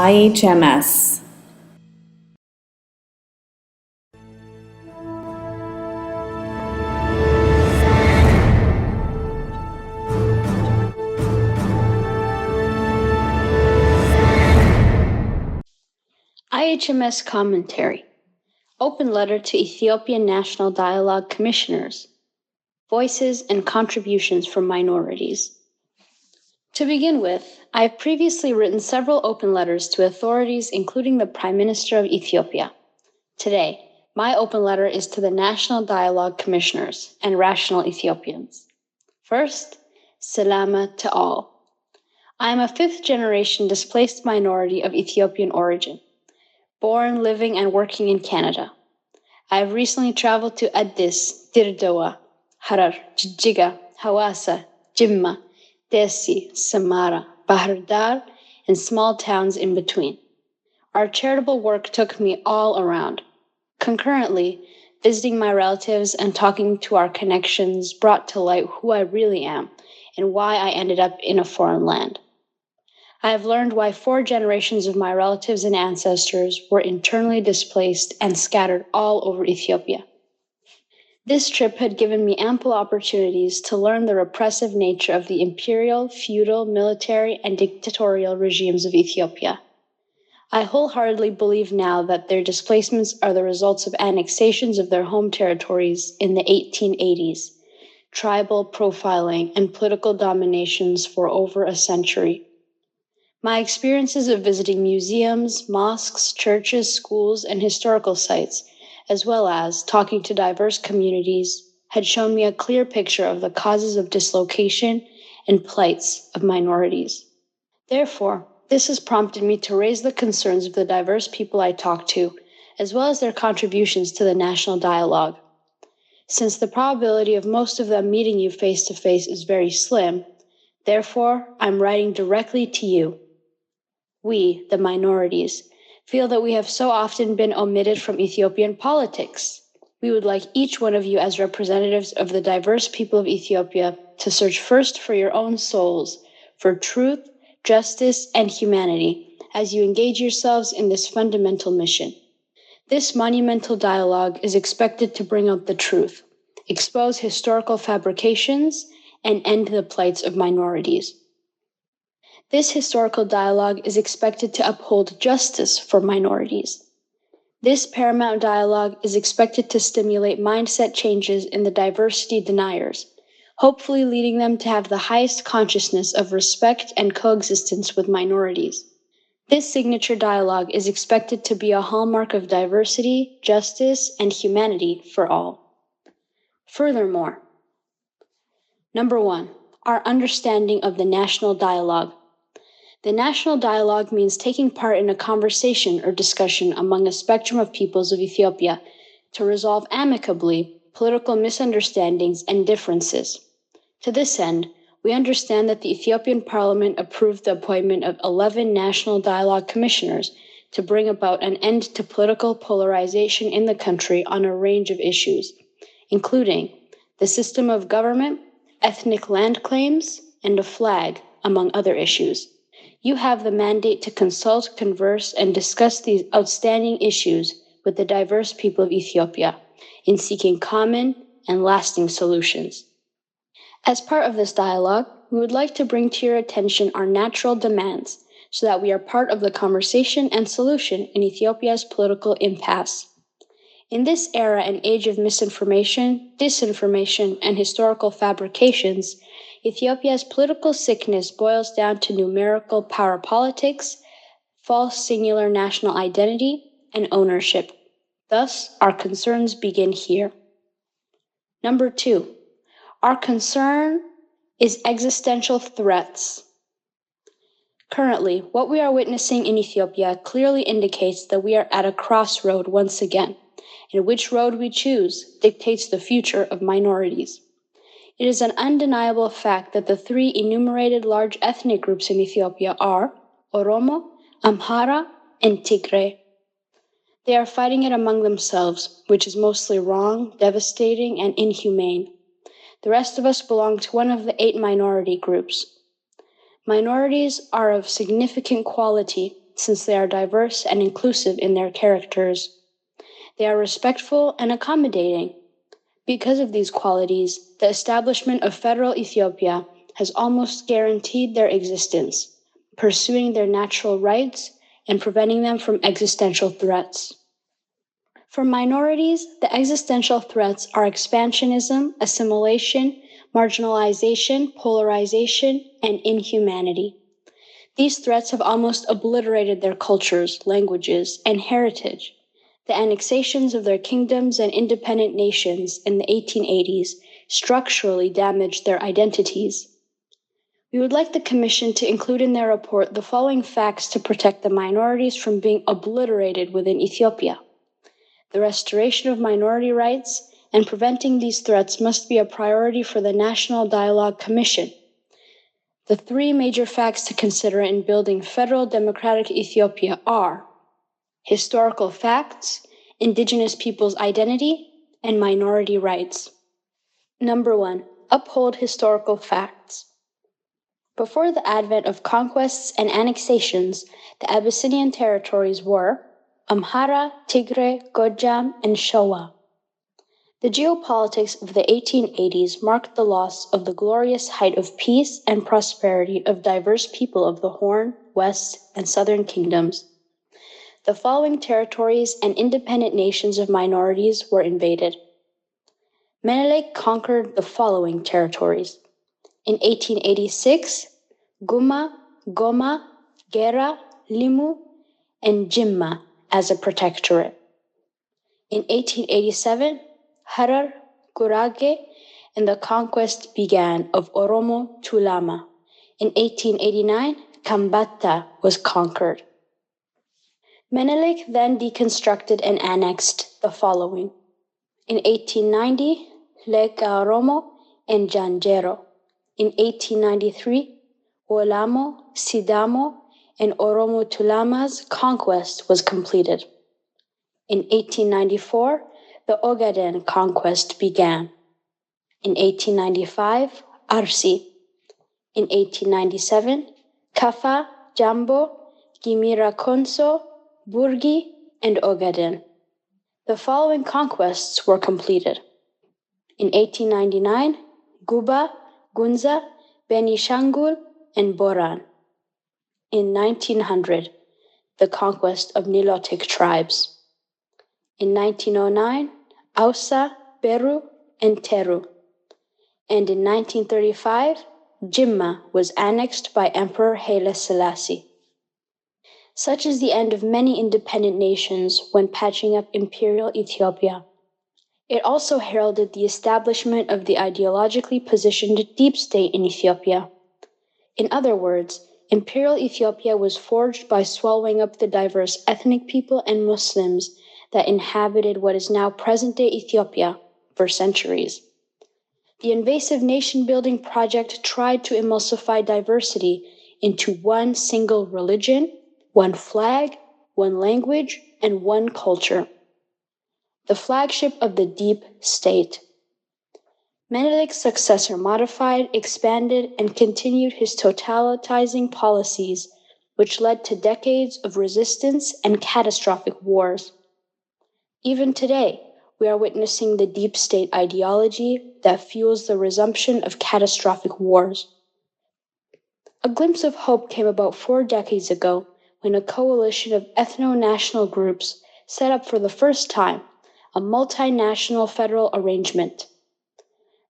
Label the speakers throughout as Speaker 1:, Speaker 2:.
Speaker 1: IHMS.
Speaker 2: IHMS Commentary. Open Letter to Ethiopian National Dialogue Commissioners. Voices and Contributions from Minorities. To begin with, I have previously written several open letters to authorities, including the Prime Minister of Ethiopia. Today, my open letter is to the National Dialogue Commissioners and rational Ethiopians. First, Salama to all. I am a fifth-generation displaced minority of Ethiopian origin, born, living, and working in Canada. I have recently traveled to Addis, Dirdawa, Harar, Jijjiga, Hawassa, Jimma, Desi, Samara, Bahar Dar, and small towns in between. Our charitable work took me all around. Concurrently, visiting my relatives and talking to our connections brought to light who I really am and why I ended up in a foreign land. I have learned why 4 generations of my relatives and ancestors were internally displaced and scattered all over Ethiopia. This trip had given me ample opportunities to learn the repressive nature of the imperial, feudal, military, and dictatorial regimes of Ethiopia. I wholeheartedly believe now that their displacements are the results of annexations of their home territories in the 1880s, tribal profiling, and political dominations for over a century. My experiences of visiting museums, mosques, churches, schools, and historical sites, as well as talking to diverse communities, had shown me a clear picture of the causes of dislocation and plights of minorities. Therefore, this has prompted me to raise the concerns of the diverse people I talk to, as well as their contributions to the national dialogue. Since the probability of most of them meeting you face to face is very slim, therefore, I'm writing directly to you. We, the minorities, feel that we have so often been omitted from Ethiopian politics. We would like each one of you as representatives of the diverse people of Ethiopia to search first for your own souls, for truth, justice, and humanity as you engage yourselves in this fundamental mission. This monumental dialogue is expected to bring out the truth, expose historical fabrications, and end the plights of minorities. This historical dialogue is expected to uphold justice for minorities. This paramount dialogue is expected to stimulate mindset changes in the diversity deniers, hopefully leading them to have the highest consciousness of respect and coexistence with minorities. This signature dialogue is expected to be a hallmark of diversity, justice, and humanity for all. Furthermore, number 1, our understanding of the national dialogue. The national dialogue means taking part in a conversation or discussion among a spectrum of peoples of Ethiopia to resolve amicably political misunderstandings and differences. To this end, we understand that the Ethiopian Parliament approved the appointment of 11 national dialogue commissioners to bring about an end to political polarization in the country on a range of issues, including the system of government, ethnic land claims, and a flag, among other issues. You have the mandate to consult, converse, and discuss these outstanding issues with the diverse people of Ethiopia in seeking common and lasting solutions. As part of this dialogue, we would like to bring to your attention our natural demands so that we are part of the conversation and solution in Ethiopia's political impasse. In this era and age of misinformation, disinformation, and historical fabrications, Ethiopia's political sickness boils down to numerical power politics, false singular national identity, and ownership. Thus, our concerns begin here. Number 2, our concern is existential threats. Currently, what we are witnessing in Ethiopia clearly indicates that we are at a crossroad once again, and which road we choose dictates the future of minorities. It is an undeniable fact that the 3 enumerated large ethnic groups in Ethiopia are Oromo, Amhara, and Tigray. They are fighting it among themselves, which is mostly wrong, devastating, and inhumane. The rest of us belong to one of the 8 minority groups. Minorities are of significant quality since they are diverse and inclusive in their characters. They are respectful and accommodating. Because of these qualities, the establishment of federal Ethiopia has almost guaranteed their existence, pursuing their natural rights and preventing them from existential threats. For minorities, the existential threats are expansionism, assimilation, marginalization, polarization, and inhumanity. These threats have almost obliterated their cultures, languages, and heritage. The annexations of their kingdoms and independent nations in the 1880s structurally damaged their identities. We would like the Commission to include in their report the following facts to protect the minorities from being obliterated within Ethiopia. The restoration of minority rights and preventing these threats must be a priority for the National Dialogue Commission. The three major facts to consider in building federal democratic Ethiopia are historical facts, indigenous peoples' identity, and minority rights. Number 1, uphold historical facts. Before the advent of conquests and annexations, the Abyssinian territories were Amhara, Tigray, Gojam, and Showa. The geopolitics of the 1880s marked the loss of the glorious height of peace and prosperity of diverse people of the Horn, West, and Southern kingdoms. The following territories and independent nations of minorities were invaded. Menelik conquered the following territories. In 1886, Guma, Goma, Gera, Limu, and Jimma as a protectorate. In 1887, Harar, Gurage, and the conquest began of Oromo Tulama. In 1889, Kambata was conquered. Menelik then deconstructed and annexed the following. In 1890, Lega Oromo and Janjero. In 1893, Olamo, Sidamo, and Oromo Tulama's conquest was completed. In 1894, the Ogaden conquest began. In 1895, Arsi. In 1897, Kafa, Jambo, Gimira Konso, Burgi, and Ogaden. The following conquests were completed. In 1899, Guba, Gunza, Beni Shangul, and Boran. In 1900, the conquest of Nilotic tribes. In 1909, Ausa, Beru, and Teru. And in 1935, Jimma was annexed by Emperor Haile Selassie. Such is the end of many independent nations when patching up imperial Ethiopia. It also heralded the establishment of the ideologically positioned deep state in Ethiopia. In other words, imperial Ethiopia was forged by swallowing up the diverse ethnic people and Muslims that inhabited what is now present-day Ethiopia for centuries. The invasive nation-building project tried to emulsify diversity into one single religion, one flag, one language, and one culture. The flagship of the deep state. Menelik's successor modified, expanded, and continued his totalitizing policies, which led to decades of resistance and catastrophic wars. Even today, we are witnessing the deep state ideology that fuels the resumption of catastrophic wars. A glimpse of hope came about 4 decades ago when a coalition of ethno-national groups set up for the first time a multinational federal arrangement.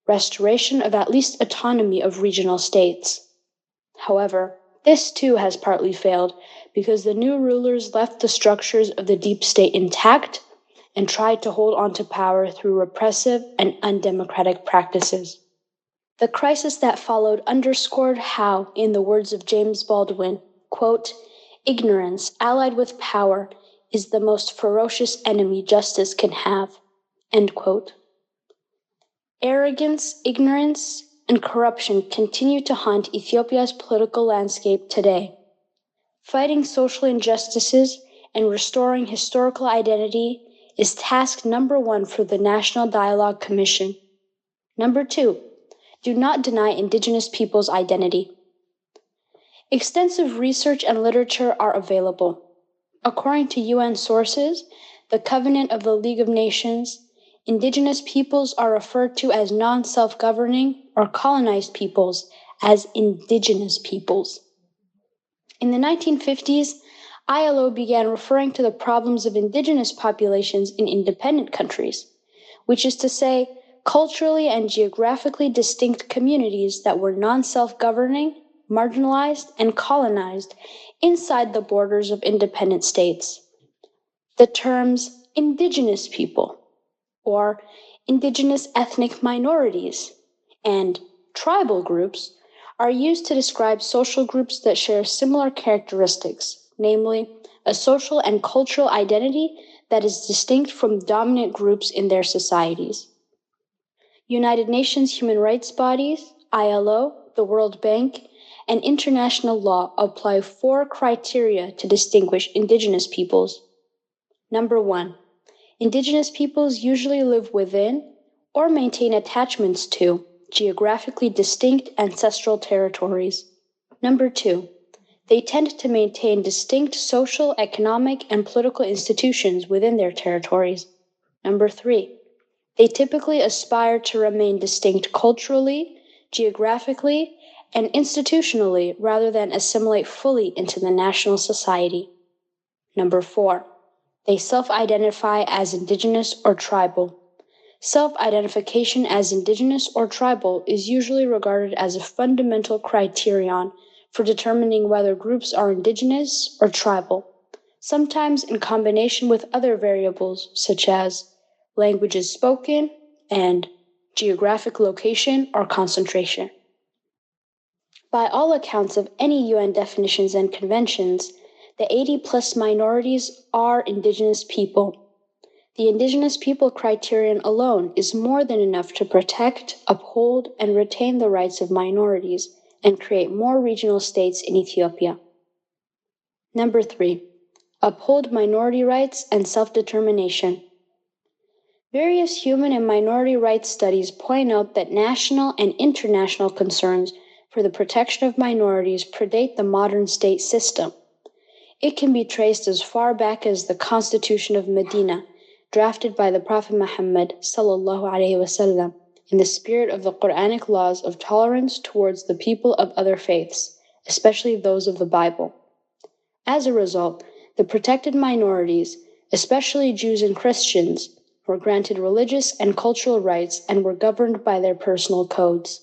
Speaker 2: Restoration of at least autonomy of regional states. However, this too has partly failed because the new rulers left the structures of the deep state intact and tried to hold on to power through repressive and undemocratic practices. The crisis that followed underscored how, in the words of James Baldwin, quote, ignorance allied with power is the most ferocious enemy justice can have, end quote. Arrogance, ignorance, and corruption continue to haunt Ethiopia's political landscape today. Fighting social injustices and restoring historical identity is task number 1 for the National Dialogue Commission. Number 2, do not deny indigenous peoples' identity. Extensive research and literature are available. According to UN sources, the Covenant of the League of Nations, indigenous peoples are referred to as non-self-governing or colonized peoples as indigenous peoples. In the 1950s, ILO began referring to the problems of indigenous populations in independent countries, which is to say, culturally and geographically distinct communities that were non-self-governing, marginalized, and colonized inside the borders of independent states. The terms indigenous people, or indigenous ethnic minorities, and tribal groups are used to describe social groups that share similar characteristics, namely, a social and cultural identity that is distinct from dominant groups in their societies. United Nations human rights bodies, ILO, the World Bank, and international law apply 4 criteria to distinguish indigenous peoples. Number 1, indigenous peoples usually live within or maintain attachments to geographically distinct ancestral territories. Number 2, they tend to maintain distinct social, economic, and political institutions within their territories. Number 3, they typically aspire to remain distinct culturally, geographically, and institutionally rather than assimilate fully into the national society. Number 4, they self-identify as indigenous or tribal. Self-identification as indigenous or tribal is usually regarded as a fundamental criterion for determining whether groups are indigenous or tribal, sometimes in combination with other variables such as languages spoken and geographic location or concentration. By all accounts of any UN definitions and conventions, the 80+ minorities are indigenous people. The indigenous people criterion alone is more than enough to protect, uphold, and retain the rights of minorities and create more regional states in Ethiopia. Number 3, uphold minority rights and self-determination. Various human and minority rights studies point out that national and international concerns for the protection of minorities predate the modern state system. It can be traced as far back as the Constitution of Medina, drafted by the Prophet Muhammad ﷺ, in the spirit of the Quranic laws of tolerance towards the people of other faiths, especially those of the Bible. As a result, the protected minorities, especially Jews and Christians, were granted religious and cultural rights and were governed by their personal codes.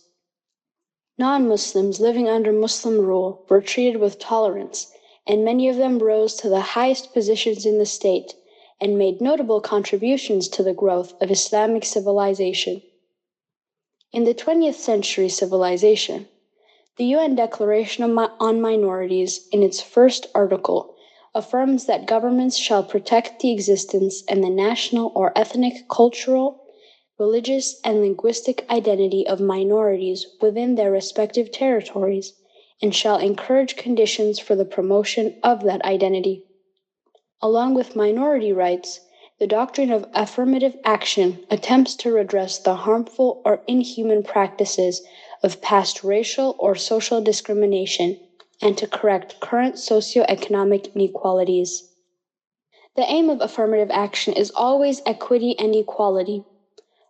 Speaker 2: Non-Muslims living under Muslim rule were treated with tolerance, and many of them rose to the highest positions in the state and made notable contributions to the growth of Islamic civilization. In the 20th century civilization, the UN Declaration on Minorities, in its first article, affirms that governments shall protect the existence and the national or ethnic, cultural, religious, and linguistic identity of minorities within their respective territories, and shall encourage conditions for the promotion of that identity. Along with minority rights, the doctrine of affirmative action attempts to redress the harmful or inhuman practices of past racial or social discrimination and to correct current socioeconomic inequalities. The aim of affirmative action is always equity and equality.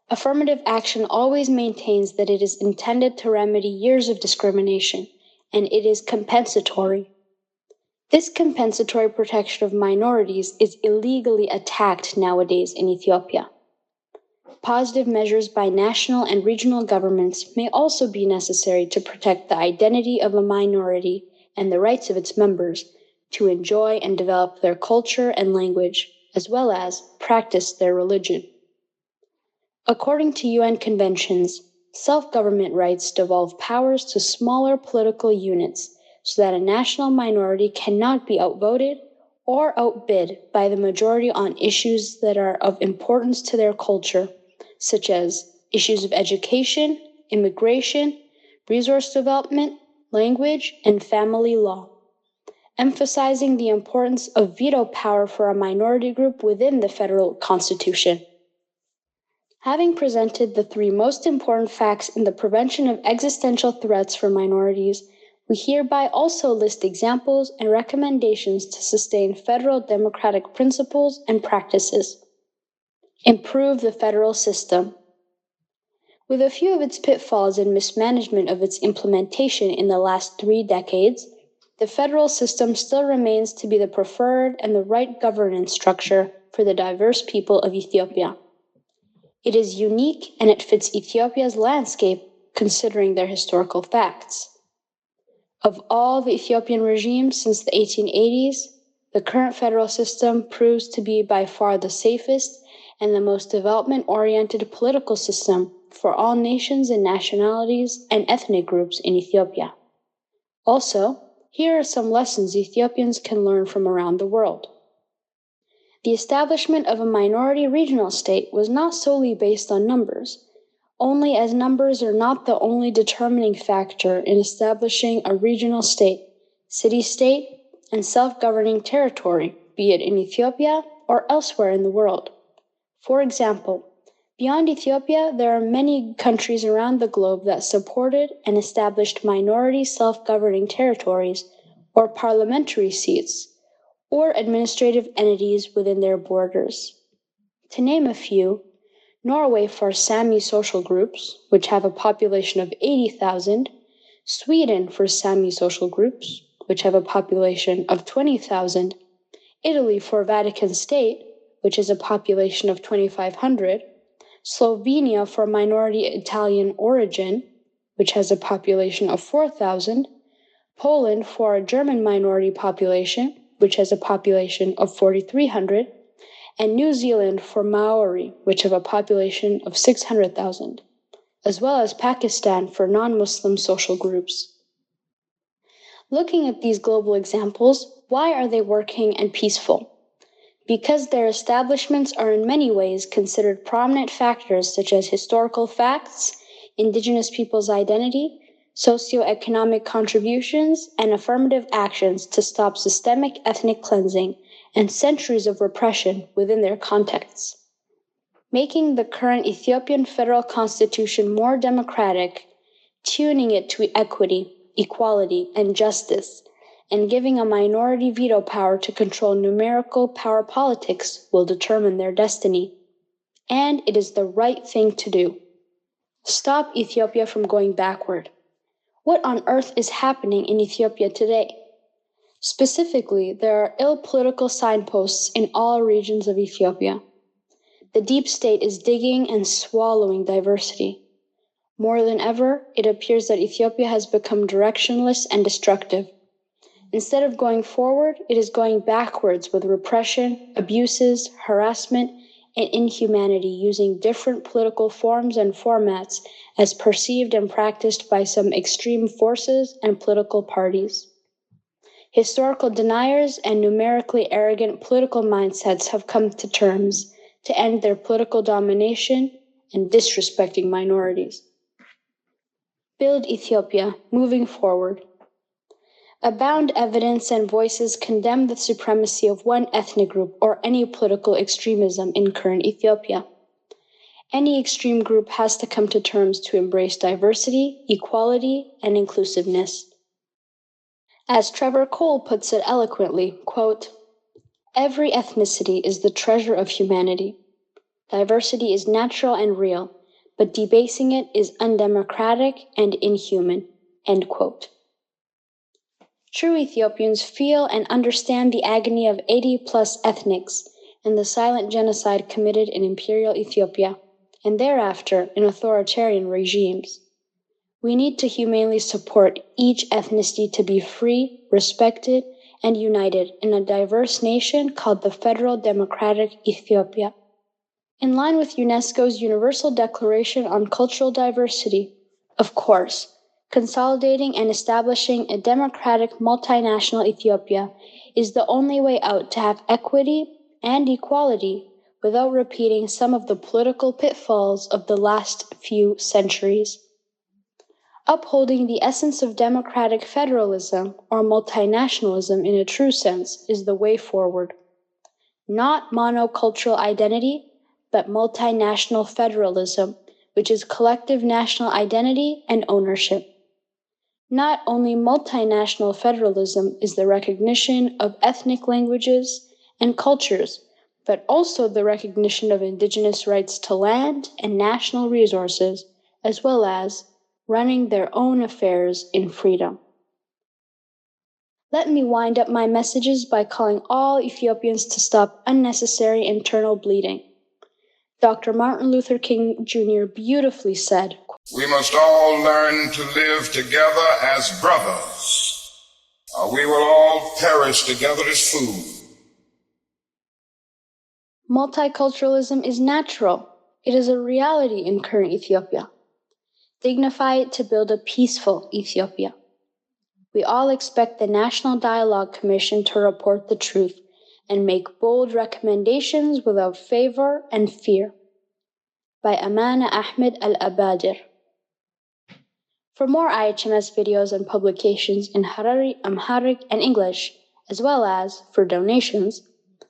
Speaker 2: Affirmative action always maintains that it is intended to remedy years of discrimination, and it is compensatory. This compensatory protection of minorities is illegally attacked nowadays in Ethiopia. Positive measures by national and regional governments may also be necessary to protect the identity of a minority and the rights of its members to enjoy and develop their culture and language, as well as practice their religion. According to UN conventions, self-government rights devolve powers to smaller political units so that a national minority cannot be outvoted or outbid by the majority on issues that are of importance to their culture, such as issues of education, immigration, resource development, language, and family law, emphasizing the importance of veto power for a minority group within the federal constitution. Having presented the 3 most important facts in the prevention of existential threats for minorities, We hereby also list examples and recommendations to sustain federal democratic principles and practices. Improve the federal system. With a few of its pitfalls and mismanagement of its implementation in the last 3 decades, the federal system still remains to be the preferred and the right governance structure for the diverse people of Ethiopia. It is unique and it fits Ethiopia's landscape considering their historical facts. Of all the Ethiopian regimes since the 1880s, the current federal system proves to be by far the safest and the most development-oriented political system for all nations and nationalities and ethnic groups in Ethiopia. Also, here are some lessons Ethiopians can learn from around the world. The establishment of a minority regional state was not solely based on numbers, only as numbers are not the only determining factor in establishing a regional state, city-state, and self-governing territory, be it in Ethiopia or elsewhere in the world. For example, beyond Ethiopia, there are many countries around the globe that supported and established minority self-governing territories or parliamentary seats, or administrative entities within their borders. To name a few, Norway for Sami social groups, which have a population of 80,000, Sweden for Sami social groups, which have a population of 20,000, Italy for Vatican State, which has a population of 2,500, Slovenia for minority Italian origin, which has a population of 4,000, Poland for a German minority population, which has a population of 4,300, and New Zealand for Maori, which have a population of 600,000, as well as Pakistan for non-Muslim social groups. Looking at these global examples, why are they working and peaceful? Because their establishments are in many ways considered prominent factors such as historical facts, indigenous peoples' identity, socioeconomic contributions, and affirmative actions to stop systemic ethnic cleansing and centuries of repression within their contexts. Making the current Ethiopian federal constitution more democratic, tuning it to equity, equality, and justice, and giving a minority veto power to control numerical power politics will determine their destiny. And it is the right thing to do. Stop Ethiopia from going backward. What on earth is happening in Ethiopia today? Specifically, there are ill political signposts in all regions of Ethiopia. The deep state is digging and swallowing diversity. More than ever, it appears that Ethiopia has become directionless and destructive. Instead of going forward, it is going backwards with repression, abuses, harassment, and inhumanity using different political forms and formats as perceived and practiced by some extreme forces and political parties. Historical deniers and numerically arrogant political mindsets have come to terms to end their political domination and disrespecting minorities. Build Ethiopia, moving forward. Abound evidence and voices condemn the supremacy of one ethnic group or any political extremism in current Ethiopia. Any extreme group has to come to terms to embrace diversity, equality, and inclusiveness. As Trevor Cole puts it eloquently, quote, "Every ethnicity is the treasure of humanity. Diversity is natural and real, but debasing it is undemocratic and inhuman." End quote. True Ethiopians feel and understand the agony of 80+ ethnics and the silent genocide committed in Imperial Ethiopia, and thereafter in authoritarian regimes. We need to humanely support each ethnicity to be free, respected, and united in a diverse nation called the Federal Democratic Ethiopia. In line with UNESCO's Universal Declaration on Cultural Diversity, of course, consolidating and establishing a democratic multinational Ethiopia is the only way out to have equity and equality without repeating some of the political pitfalls of the last few centuries. Upholding the essence of democratic federalism or multinationalism in a true sense is the way forward. Not monocultural identity, but multinational federalism, which is collective national identity and ownership. Not only multinational federalism is the recognition of ethnic languages and cultures, but also the recognition of indigenous rights to land and national resources, as well as running their own affairs in freedom. Let me wind up my messages by calling all Ethiopians to stop unnecessary internal bleeding. Dr. Martin Luther King Jr. beautifully said,
Speaker 1: "We must all learn to live together as brothers, or we will all perish together as food."
Speaker 2: Multiculturalism is natural. It is a reality in current Ethiopia. Dignify it to build a peaceful Ethiopia. We all expect the National Dialogue Commission to report the truth and make bold recommendations without favor and fear. By Amana Ahmed Al-Abadir. For more IHMS videos and publications in Harari, Amharic, and English, as well as for donations,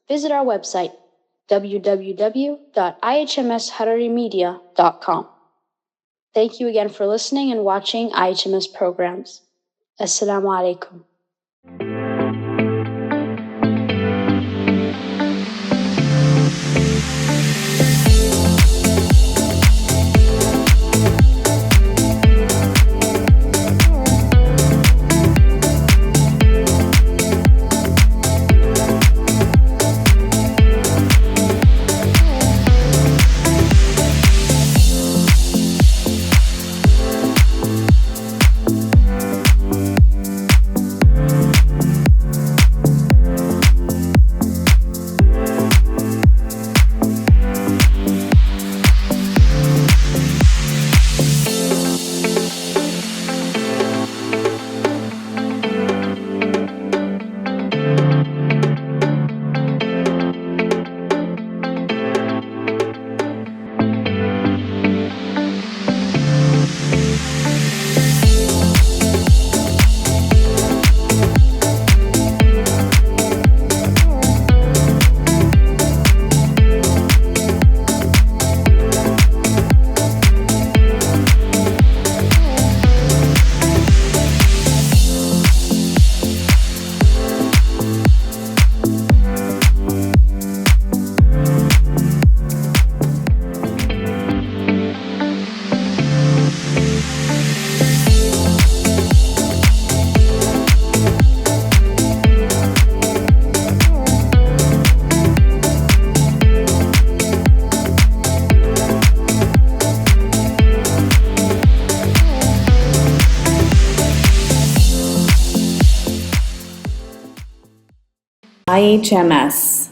Speaker 2: visit our website www.ihmshararemedia.com. Thank you again for listening and watching IHMS programs. Assalamu alaikum.
Speaker 3: IHMS